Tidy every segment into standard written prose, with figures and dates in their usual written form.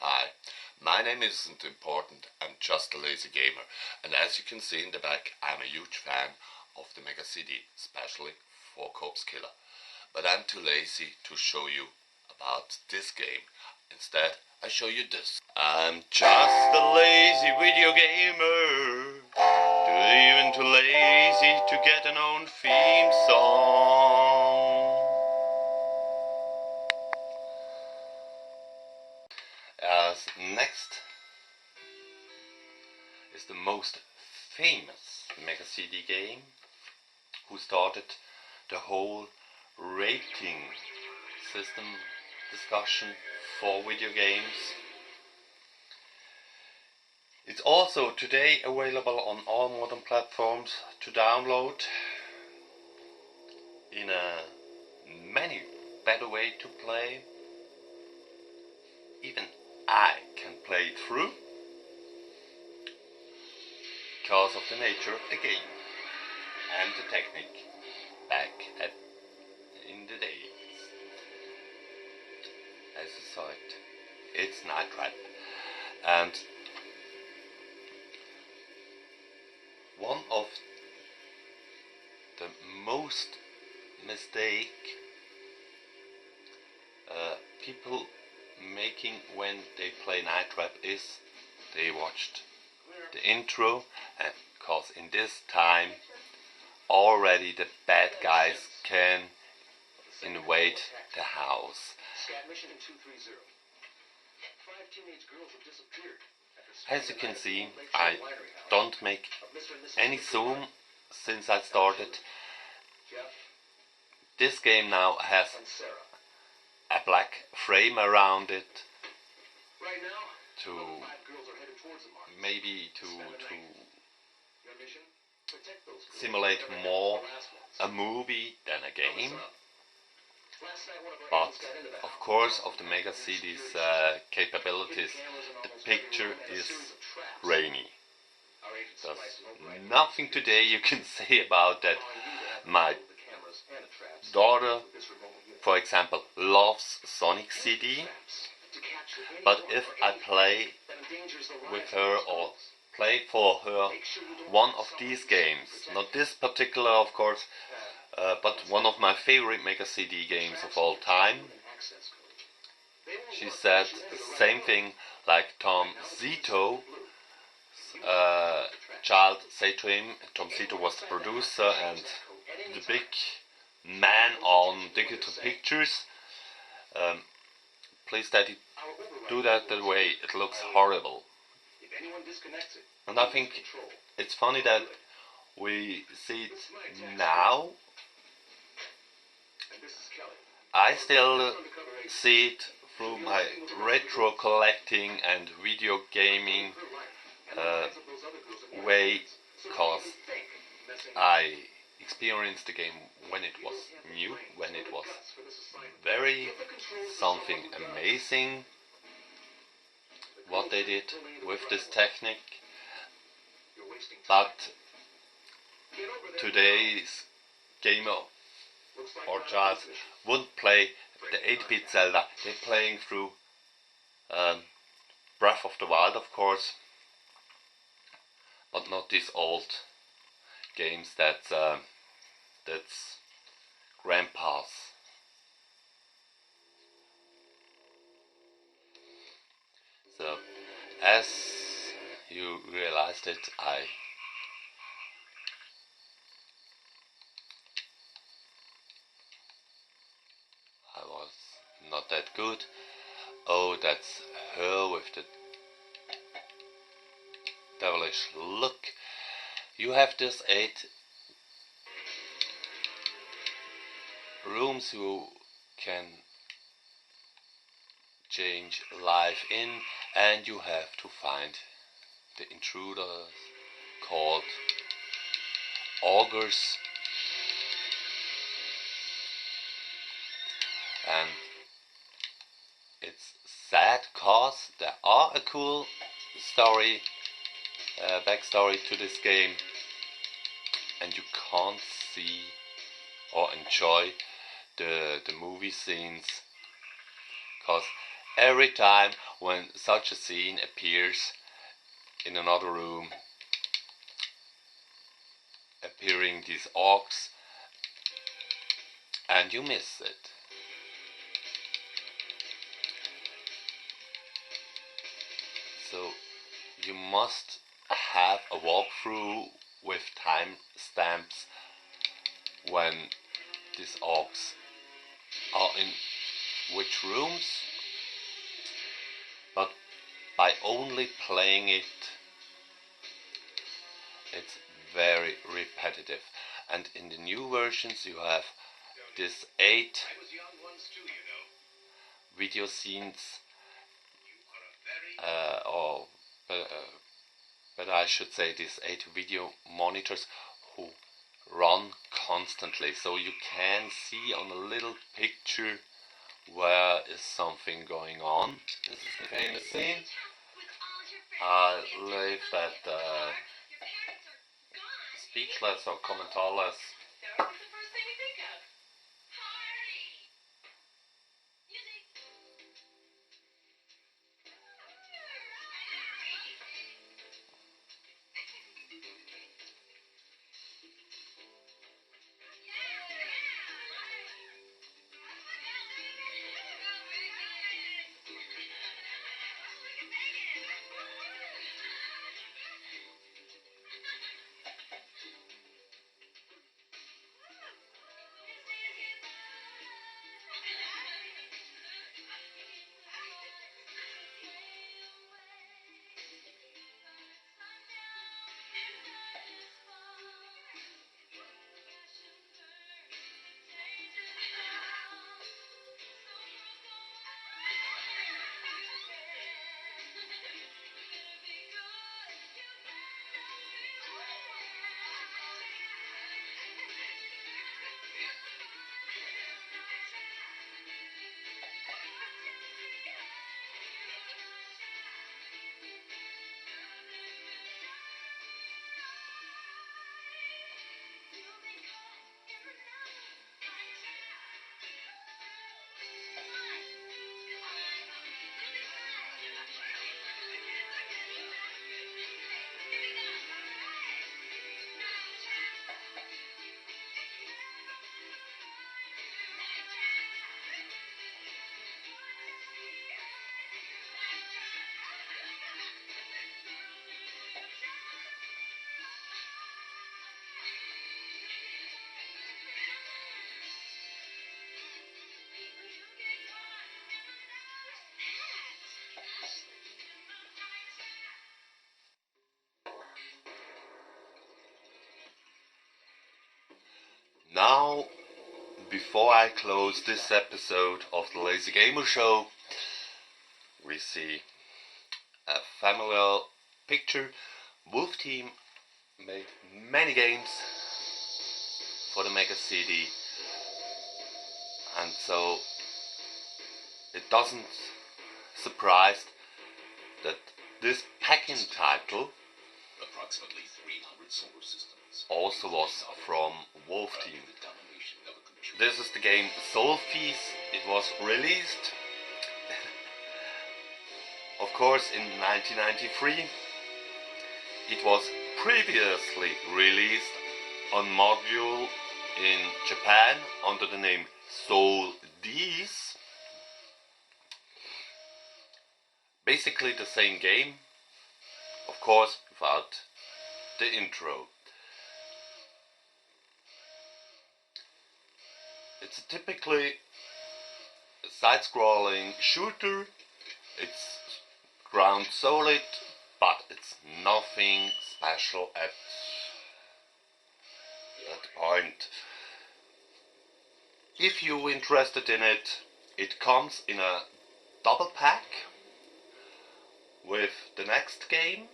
Hi, my name isn't important, I'm just a lazy gamer, and as you can see in the back, I'm a huge fan of the Mega CD, especially for Corpse Killer. But I'm too lazy to show you about this game. Instead, I show you this. I'm just a lazy video gamer, even too lazy to get an own theme song. As next is the most famous Mega CD game, who started the whole rating system discussion for video games. It's also today available on all modern platforms to download in a many better way to play. Even I can play it through because of the nature of the game and the technique back in the days. As you saw it, it's Night Trap, and one of the most mistake people making when they play Night Trap is they watched the intro, and because in this time already the bad guys can invade the house. As you can see, I don't make any zoom since I started. This game now has a black frame around it to maybe to simulate more a movie than a game. But of course, of the Mega CD's capabilities, the picture is grainy. There's nothing today you can say about that. My daughter, for example, loves Sonic CD, but if I play with her or play for her one of these games, not this particular of course, but one of my favorite Mega CD games of all time, she said the same thing like Tom Zito's child said to him. Tom Zito was the producer and the big man on digital pictures. Please, Daddy, do that way, it looks horrible. And I think it's funny that we see it now. I still see it through my retro collecting and video gaming way, because I experienced the game when it was new, when it was very something amazing what they did with this technique. But today's gamer or child wouldn't play the 8-bit Zelda. They're playing through Breath of the Wild, of course, but not these old games that's grandpa's. So, as you realized it, I was not that good. Oh, that's her with the devilish look. You have this 8 rooms you can change life in, and you have to find the intruders called augurs. And it's sad cause there are a cool story, backstory to this game, and you can't see or enjoy the movie scenes, because every time when such a scene appears in another room, appearing these orcs, and you miss it. So you must have a walkthrough with time stamps when these orcs are in which rooms, but by only playing it, it's very repetitive. And in the new versions you have this 8 video scenes, or but I should say these 8 video monitors who run constantly, so you can see on a little picture where is something going on. This is the famous scene. I leave that speechless or commentarless. Now, before I close this episode of the Lazy Gamer Show, we see a familiar picture. Wolf Team made many games for the Mega CD, and so it doesn't surprise that this packing title approximately 300 solar systems also was from Wolf Team. This is the game Soul Feast. It was released of course in 1993. It was previously released on module in Japan under the name Soul D's. Basically the same game, of course without the intro. It's a typically side-scrolling shooter. It's ground solid, but it's nothing special at that point. If you're interested in it, it comes in a double pack with the next game,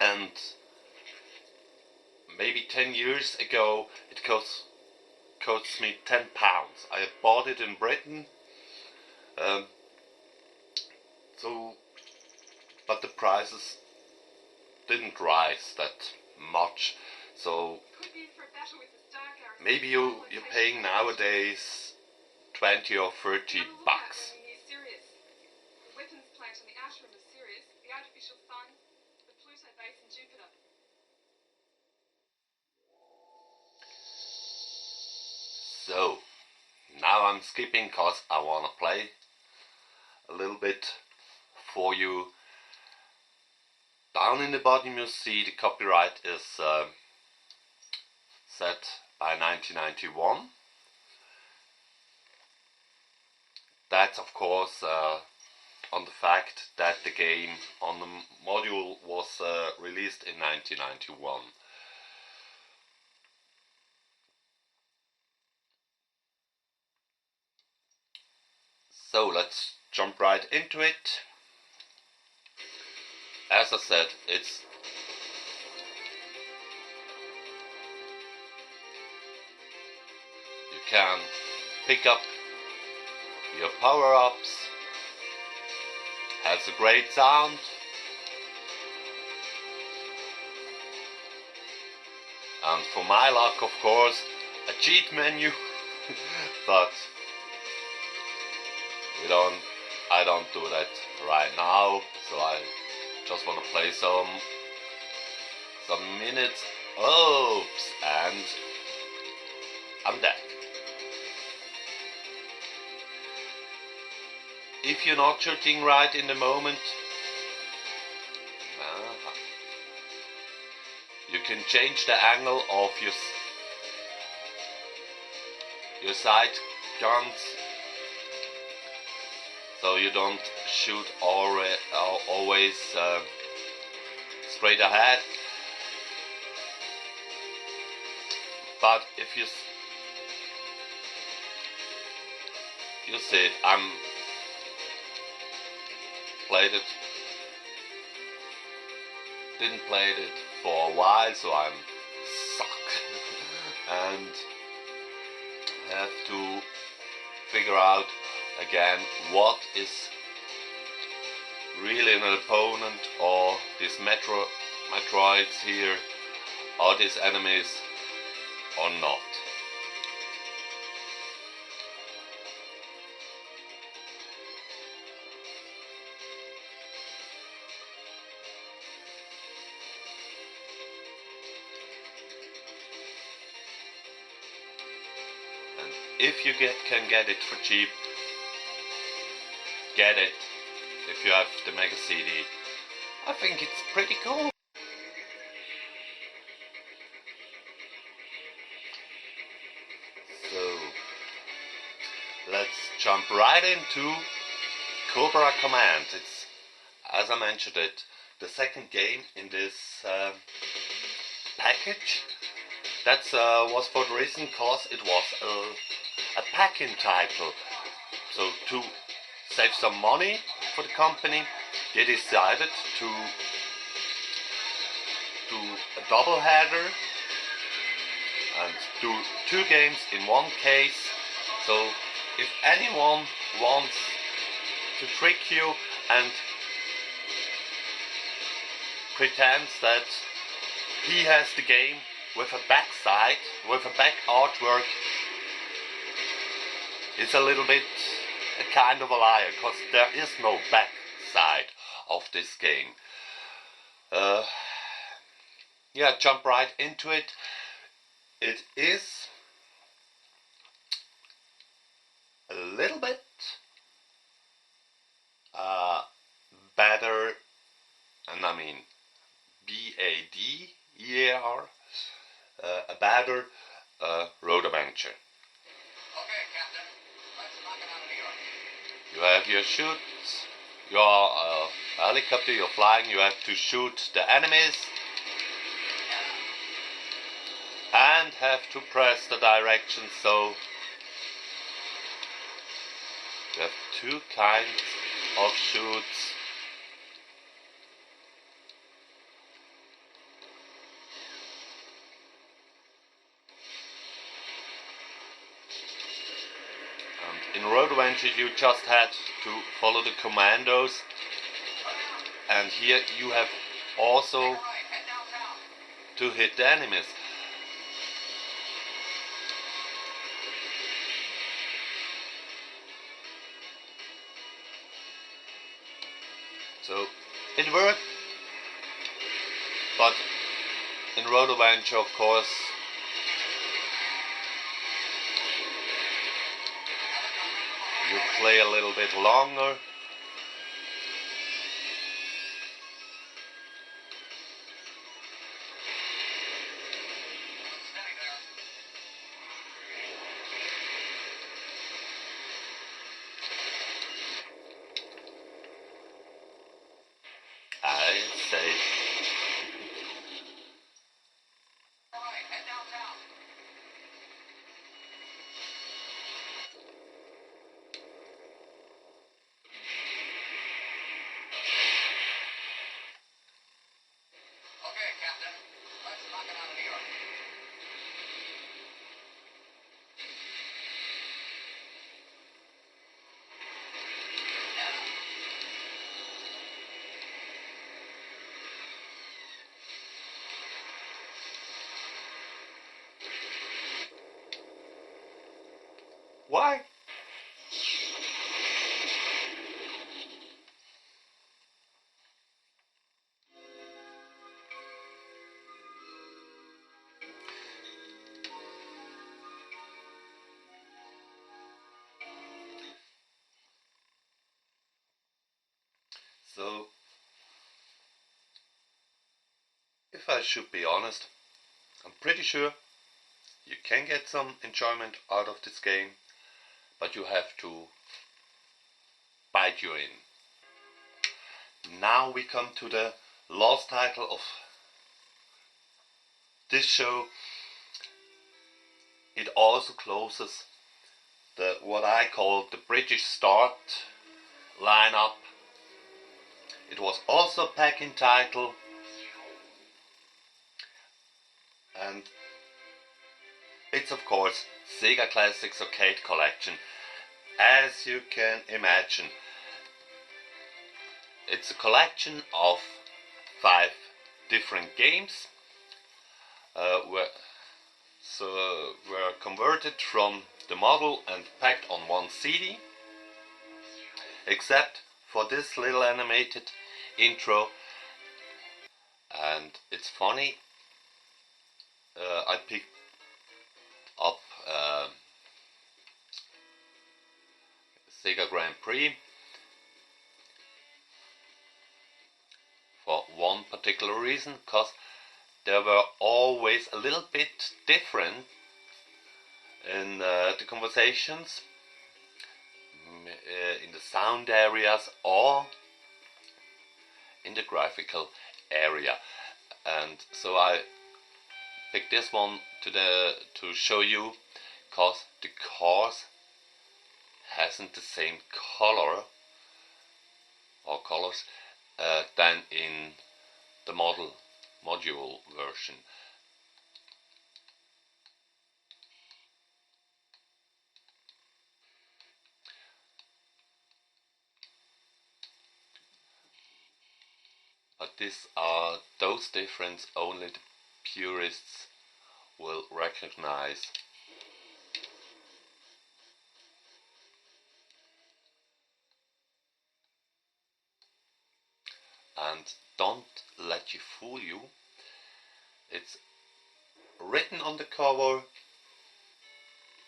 and maybe 10 years ago it cost me £10. I bought it in Britain, but the prices didn't rise that much, so maybe you're paying nowadays 20 or 30 bucks. So now I'm skipping cause I wanna play a little bit for you. Down in the bottom you see the copyright is set by 1991. That's of course on the fact that the game on the module was released in 1991. So let's jump right into it. As I said, you can pick up your power-ups, has a great sound, and for my luck of course a cheat menu, but I don't do that right now, so I just want to play some minutes. Oops, and I'm dead. If you're not shooting right in the moment, you can change the angle of your sight guns, so you don't shoot always straight ahead. But if you see it, didn't play it for a while, so I'm suck and have to figure out again what is really an opponent, or these Metroids here, are these enemies or not. And if you can get it for cheap, get it. If you have the Mega CD, I think it's pretty cool. So let's jump right into Cobra Command. It's, as I mentioned it, the second game in this package. That was for the reason cause it was a pack-in title. So to save some money for the company, they decided to do a double header and do 2 games in one case. So if anyone wants to trick you and pretends that he has the game with a backside, with a back artwork, it's a little bit a kind of a liar, because there is no back side of this game. Yeah, jump right into it. It is a little bit better, and I mean BADER, a better road adventure. Okay, Captain. Let's knock it out of New York. You have your shoots, your helicopter, you're flying, you have to shoot the enemies and have to press the directions. So you have 2 kinds of shoots. In Road Adventure you just had to follow the commandos, and here you have also to hit the enemies. So it worked, but in Road Adventure of course you play a little bit longer. Steady there. I say. All right, head downtown. Okay, Captain. Let's knock it out of New York. Why? So, if I should be honest, I'm pretty sure you can get some enjoyment out of this game, but you have to bite you in. Now we come to the last title of this show. It also closes the what I call the British start lineup. It was also a packing title, and it's of course Sega Classics Arcade Collection. As you can imagine, it's a collection of 5 different games were converted from the model and packed on one CD, except for this little animated intro. And it's funny, I picked up Sega Grand Prix for one particular reason, because they were always a little bit different in the conversations, in the sound areas, or in the graphical area. And so I picked this one to show you, because the cars hasn't the same color or colors than in the module version. But those differences only the purists will recognize. And don't let you fool you. It's written on the cover,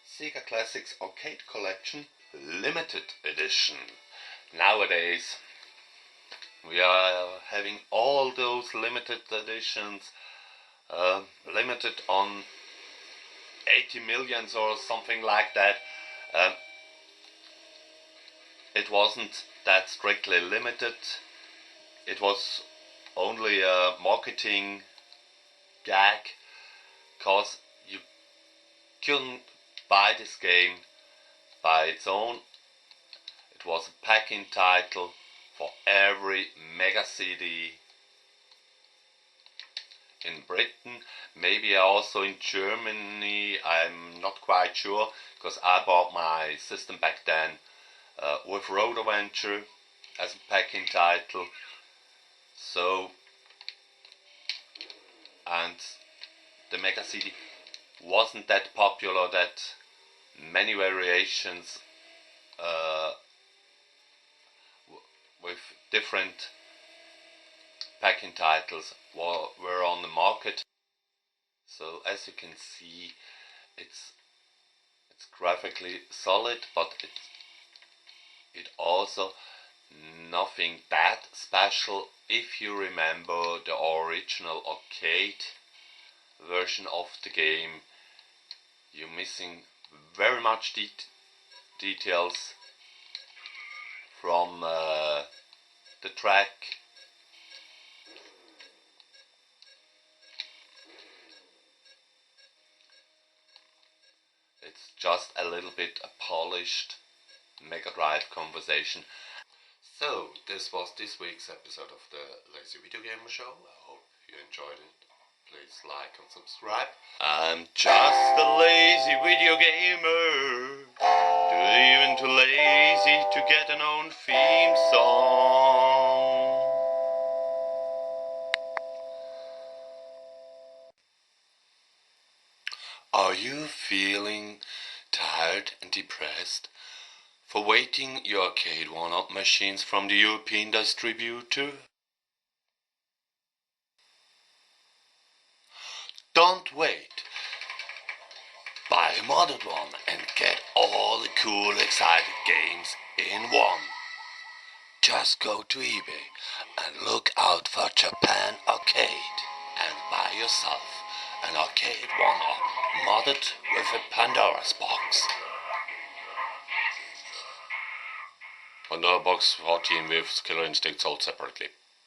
Sega Classics Arcade Collection Limited Edition. Nowadays we are having all those limited editions, limited on 80 millions or something like that. It wasn't that strictly limited. It was only a marketing gag, because you couldn't buy this game by its own. It was a packing title for every Mega CD in Britain, maybe also in Germany, I'm not quite sure, because I bought my system back then with Road Adventure as a packing title. So, and the Mega CD wasn't that popular that many variations with different packing titles were on the market. So as you can see, it's graphically solid, but It also nothing that special if you remember the original arcade version of the game. You're missing very much details from the track. It's just a little bit a polished Mega Drive conversation. So, this was this week's episode of the Lazy Video Gamer Show. I hope you enjoyed it. Please like and subscribe. I'm just a lazy video gamer, even too lazy to get an own theme song. Are you feeling tired and depressed for waiting your arcade one-up machines from the European distributor? Don't wait. Buy a modded one and get all the cool, exciting games in one. Just go to eBay and look out for Japan Arcade and buy yourself an arcade one-up modded with a Pandora's box. Pandora box 14 with Killer Instinct sold separately.